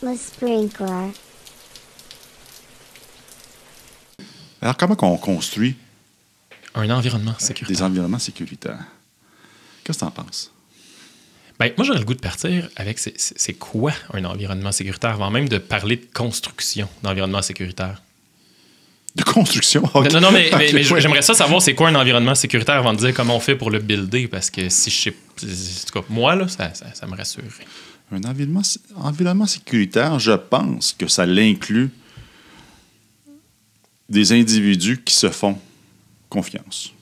The sprinkler. Alors, comment on construit Un environnement sécuritaire. des environnements sécuritaires? Qu'est-ce que tu en penses? Ben, moi, j'aurais le goût de partir avec c'est quoi un environnement sécuritaire, avant même de parler de construction d'environnement sécuritaire. De construction? Okay. Non, mais Okay, j'aimerais ça savoir c'est quoi un environnement sécuritaire avant de dire comment on fait pour le builder, parce que si je sais... En tout cas, moi, là, ça me rassure. Un environnement sécuritaire, je pense que ça l'inclut des individus qui se font confiance.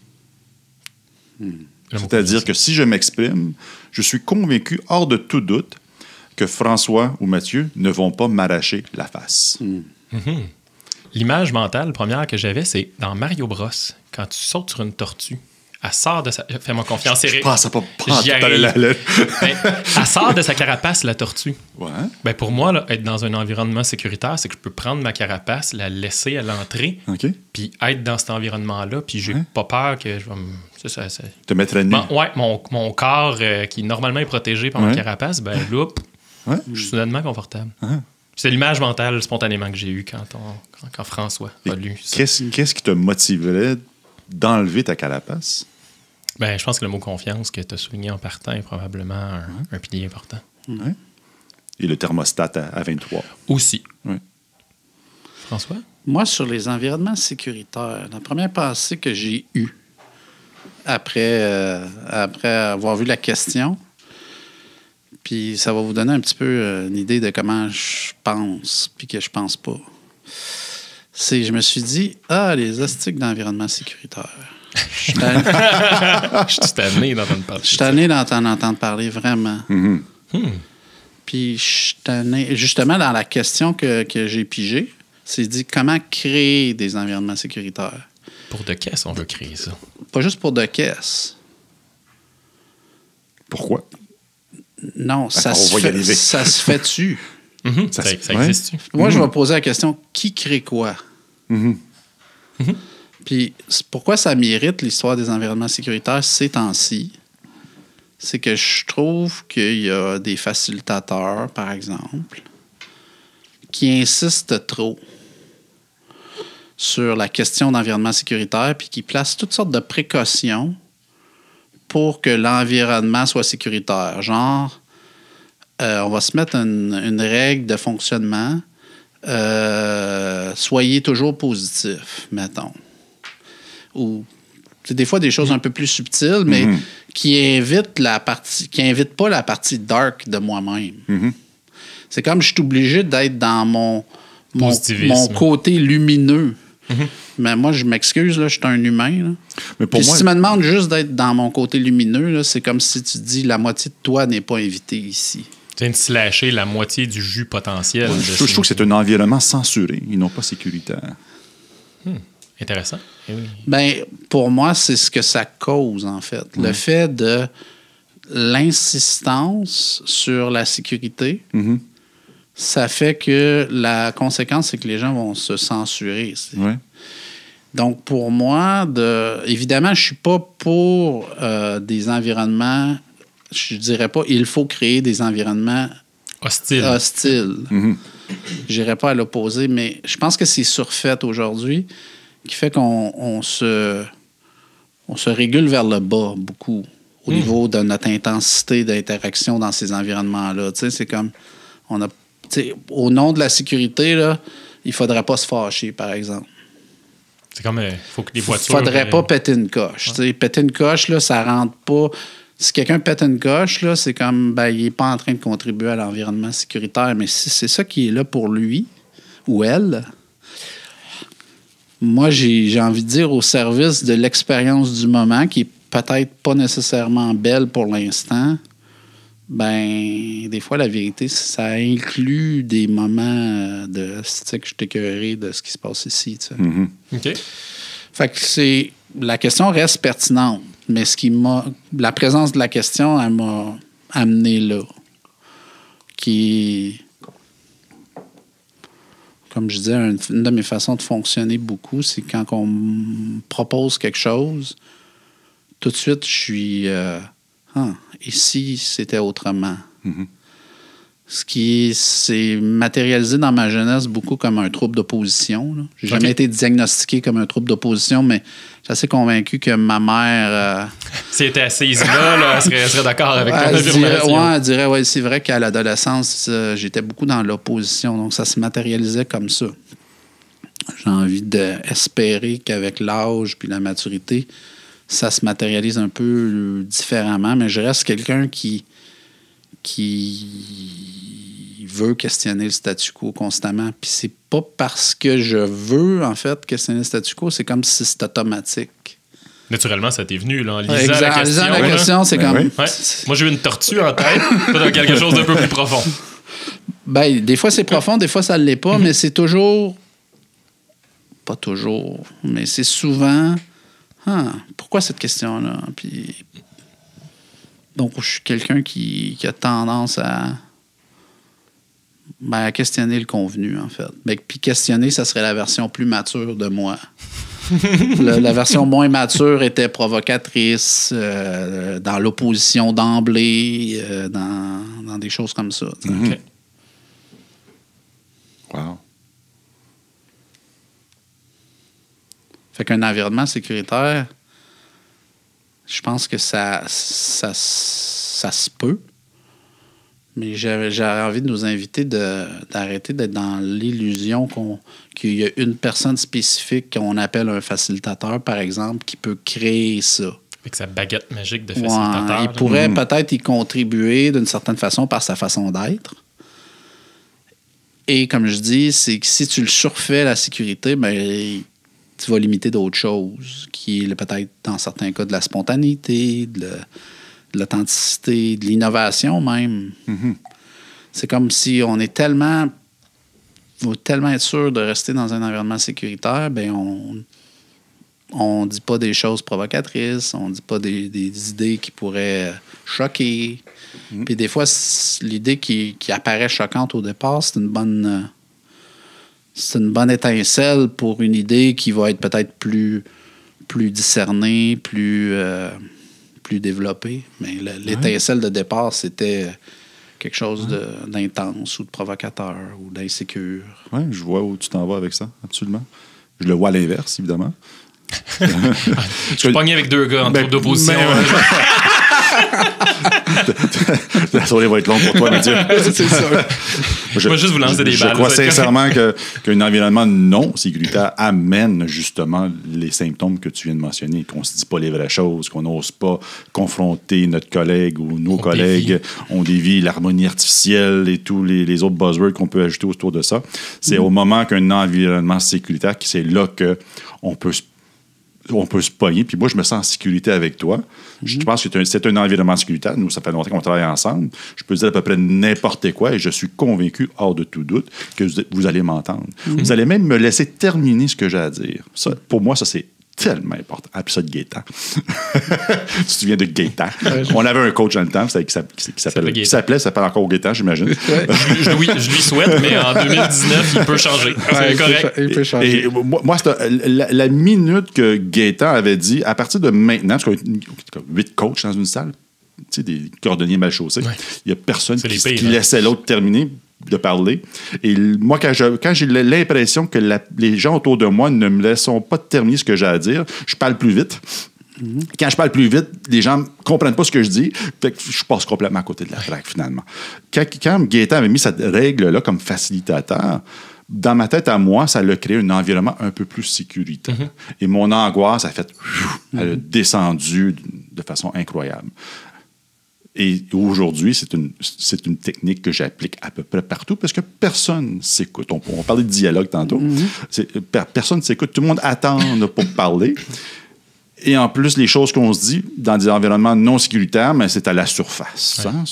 C'est-à-dire que si je m'exprime, je suis convaincu, hors de tout doute, que François ou Mathieu ne vont pas m'arracher la face. L'image mentale première que j'avais, c'est dans Mario Bros, quand tu sautes sur une tortue, elle sort de sa... Fais-moi confiance, Je pense pas J'y arrive. Elle sort de sa carapace, la tortue. Ouais. Ben pour moi, là, être dans un environnement sécuritaire, c'est que je peux prendre ma carapace, la laisser à l'entrée, OK. puis être dans cet environnement-là, puis j'ai pas peur que je vais me... Te mettre à nu. Ouais, mon corps, qui normalement est protégé par ma carapace, ben là, je suis soudainement confortable. C'est l'image mentale spontanément que j'ai eue quand François a lu ça. Qu'est-ce qui te motiverait d'enlever ta carapace? Ben, je pense que le mot confiance que tu as souligné en partant est probablement un pilier important. Ouais. Et le thermostat à 23. Aussi. Ouais. François? Moi, sur les environnements sécuritaires, la première pensée que j'ai eue après avoir vu la question, puis ça va vous donner un petit peu une idée de comment je pense, puis que je pense pas. Je me suis dit, les astiques d'environnement sécuritaire. Je suis tanné d'entendre parler. Je suis tanné d'en entendre parler, vraiment. Puis je suis tanné, justement, dans la question que j'ai pigée, c'est dit comment créer des environnements sécuritaires. Pour de caisse, on veut créer ça. Pas juste pour de caisse. Pourquoi? Non, ça se fait-tu? Ça existe-tu? Moi, je vais poser la question, qui crée quoi? Puis pourquoi ça mérite l'histoire des environnements sécuritaires ces temps-ci? C'est que je trouve qu'il y a des facilitateurs, par exemple, qui insistent trop sur la question d'environnement sécuritaire puis qui placent toutes sortes de précautions pour que l'environnement soit sécuritaire. Genre, on va se mettre une règle de fonctionnement. Soyez toujours positif, mettons. Ou c'est des fois des choses un peu plus subtiles, mais qui invitent pas la partie dark de moi-même. C'est comme je suis obligé d'être dans mon côté lumineux. Mais moi, je m'excuse, là, je suis un humain. Là. Mais pour moi, si tu me demandes juste d'être dans mon côté lumineux, là, c'est comme si tu dis la moitié de toi n'est pas invitée ici. Tu viens de slasher la moitié du jus potentiel. Je trouve que c'est un environnement censuré et non pas sécuritaire. Intéressant. Eh oui. Ben, pour moi, c'est ce que ça cause, en fait. Le fait de l'insistance sur la sécurité, ça fait que la conséquence, c'est que les gens vont se censurer. Ouais. Donc, pour moi, évidemment, je ne suis pas pour des environnements, je ne dirais pas il faut créer des environnements hostiles. Je n'irais pas à l'opposé, mais je pense que c'est surfait aujourd'hui qui fait qu'on se régule vers le bas beaucoup au niveau de notre intensité d'interaction dans ces environnements-là. Tu sais, c'est comme au nom de la sécurité, là, il ne faudrait pas se fâcher, par exemple. C'est comme faut que les voitures... Il ne faudrait pas péter une coche. Ouais. Péter une coche, là, ça ne rentre pas. Si quelqu'un pète une coche, là, c'est comme il n'est pas en train de contribuer à l'environnement sécuritaire. Mais si c'est ça qui est là pour lui ou elle, moi, j'ai envie de dire au service de l'expérience du moment, qui est peut-être pas nécessairement belle pour l'instant, des fois, la vérité, ça inclut des moments de que je suis écœuré de ce qui se passe ici. OK. Fait que la question reste pertinente, mais la présence de la question, elle m'a amené là. Comme je disais, une de mes façons de fonctionner beaucoup, c'est quand on me propose quelque chose, tout de suite, je suis... et si c'était autrement? Ce qui s'est matérialisé dans ma jeunesse beaucoup comme un trouble d'opposition. J'ai jamais été diagnostiqué comme un trouble d'opposition, mais je suis assez convaincu que ma mère... Si elle était assise là, elle serait d'accord avec ton affirmation. Elle dirait, ouais, c'est vrai qu'à l'adolescence, j'étais beaucoup dans l'opposition. Donc, ça se matérialisait comme ça. J'ai envie d'espérer qu'avec l'âge puis la maturité, ça se matérialise un peu différemment, mais je reste quelqu'un qui veut questionner le statu quo constamment. Puis c'est pas parce que je veux, en fait, questionner le statu quo, c'est comme si c'est automatique. Naturellement, ça t'est venu, là, en lisant la question. En lisant la question, c'est comme... Oui. Ouais. Moi, j'ai eu une tortue en tête, dans quelque chose d'un peu plus profond. Ben, des fois, c'est profond, des fois, ça ne l'est pas, mais c'est toujours... Pas toujours, mais c'est souvent... pourquoi cette question-là? Puis... Donc, je suis quelqu'un qui a tendance à questionner le convenu, en fait. Puis questionner, ça serait la version plus mature de moi. La version moins mature était provocatrice, dans l'opposition d'emblée, dans des choses comme ça. Mm-hmm. Wow. Fait qu'un environnement sécuritaire, je pense que ça se peut. Mais j'aurais envie de nous inviter d'arrêter d'être dans l'illusion qu'il y a une personne spécifique qu'on appelle un facilitateur, par exemple, qui peut créer ça. Avec sa baguette magique de facilitateur. Il pourrait peut-être y contribuer d'une certaine façon par sa façon d'être. Et comme je dis, c'est que si tu le surfais, la sécurité, tu vas limiter d'autres choses, qui est peut-être, dans certains cas, de la spontanéité, de l'authenticité, de l'innovation même. Mm-hmm. C'est comme si on est tellement... On veut tellement être sûr de rester dans un environnement sécuritaire, on dit pas des choses provocatrices, on dit pas des idées qui pourraient choquer. Mm-hmm. Puis des fois, l'idée qui apparaît choquante au départ, c'est une bonne étincelle pour une idée qui va être peut-être plus discernée, plus développée. Mais l'étincelle de départ, c'était quelque chose d'intense ou de provocateur ou d'insécure. Oui, je vois où tu t'en vas avec ça, absolument. Je le vois à l'inverse, évidemment. Je suis pogné avec deux gars en troupe d'opposition. La soirée va être longue pour toi, Mathieu. C'est ça. Je vais juste vous lancer des balles. Je crois sincèrement qu'un environnement non sécuritaire amène justement les symptômes que tu viens de mentionner, qu'on ne se dit pas les vraies choses, qu'on n'ose pas confronter notre collègue ou nos collègues, on dévie l'harmonie artificielle et tous les autres buzzwords qu'on peut ajouter autour de ça. C'est au moment qu'un environnement sécuritaire, c'est là qu'on peut se pogner. Puis moi, je me sens en sécurité avec toi. Je pense que c'est un environnement sécuritaire. Nous, ça fait longtemps qu'on travaille ensemble. Je peux dire à peu près n'importe quoi et je suis convaincu, hors de tout doute, que vous allez m'entendre. Vous allez même me laisser terminer ce que j'ai à dire. Ça, pour moi, ça, c'est tellement important. Appelle ça de Gaétan. Tu te souviens de Gaétan? On avait un coach dans le temps qui s'appelait encore Gaétan, j'imagine. Je lui souhaite, mais en 2019, il peut changer. C'est correct. Il peut changer. Et moi, la minute que Gaétan avait dit, à partir de maintenant, parce qu'il y a 8 coachs dans une salle, tu sais, des cordonniers mal chaussés, il n'y a personne qui laissait l'autre terminer de parler. Et moi, quand j'ai l'impression que les gens autour de moi ne me laissent pas terminer ce que j'ai à dire, je parle plus vite. Quand je parle plus vite, les gens ne comprennent pas ce que je dis. Fait que je passe complètement à côté de la traque, finalement. Quand Gaétan avait mis cette règle-là comme facilitateur, dans ma tête à moi, ça a créé un environnement un peu plus sécuritaire. Et mon angoisse elle a descendu de façon incroyable. Et aujourd'hui, c'est une technique que j'applique à peu près partout parce que personne s'écoute. On parlait de dialogue tantôt. Personne s'écoute. Tout le monde attend pour parler. Et en plus, les choses qu'on se dit dans des environnements non sécuritaires, mais c'est à la surface. Ouais. Hein?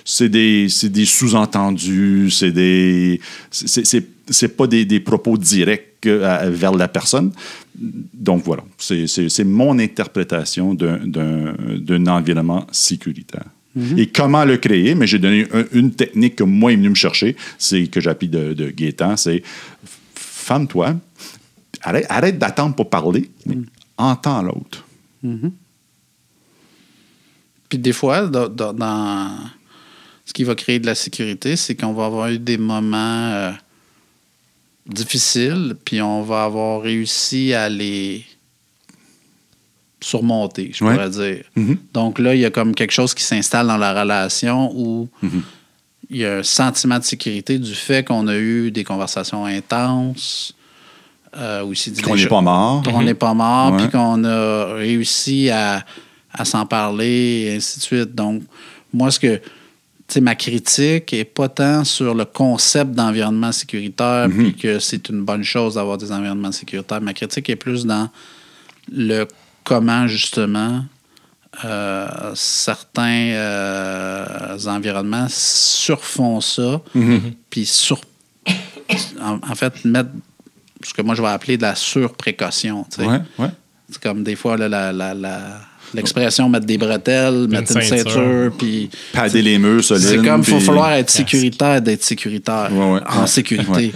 C'est des sous-entendus, c'est pas des propos directs vers la personne. Donc voilà, c'est mon interprétation d'un environnement sécuritaire. Et comment le créer? Mais j'ai donné une technique que moi, il est venu me chercher, c'est que j'appuie de Gaétan, c'est femme-toi, arrête d'attendre pour parler, mais entends l'autre. Puis des fois, ce qui va créer de la sécurité, c'est qu'on va avoir eu des moments difficiles, puis on va avoir réussi à les surmonter, je pourrais dire. Mm-hmm. Donc là, il y a comme quelque chose qui s'installe dans la relation où il y a un sentiment de sécurité du fait qu'on a eu des conversations intenses, qu'on n'est pas mort. Qu'on n'est pas mort, puis qu'on a réussi à s'en parler, et ainsi de suite. Donc, moi, ma critique n'est pas tant sur le concept d'environnement sécuritaire, puis que c'est une bonne chose d'avoir des environnements sécuritaires. Ma critique est plus dans le comment, justement, certains environnements surfont ça, puis en fait, mettre ce que moi je vais appeler de la surprécaution. C'est comme des fois l'expression mettre des bretelles, mettre une ceinture, puis padder les murs solides. C'est comme il faut falloir être sécuritaire d'être sécuritaire en sécurité.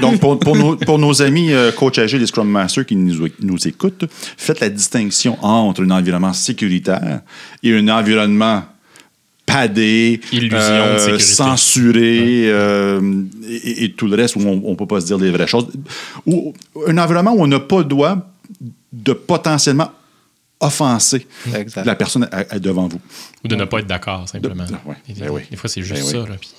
Donc pour nos amis coach agile et Scrum Master qui nous écoutent, faites la distinction entre un environnement sécuritaire et un environnement padé, censuré et tout le reste où on ne peut pas se dire les vraies choses. Ou un environnement où on n'a pas le droit de potentiellement offenser la personne devant vous. Ou de ne pas être d'accord, simplement. Des fois, c'est juste ça. Là, puis...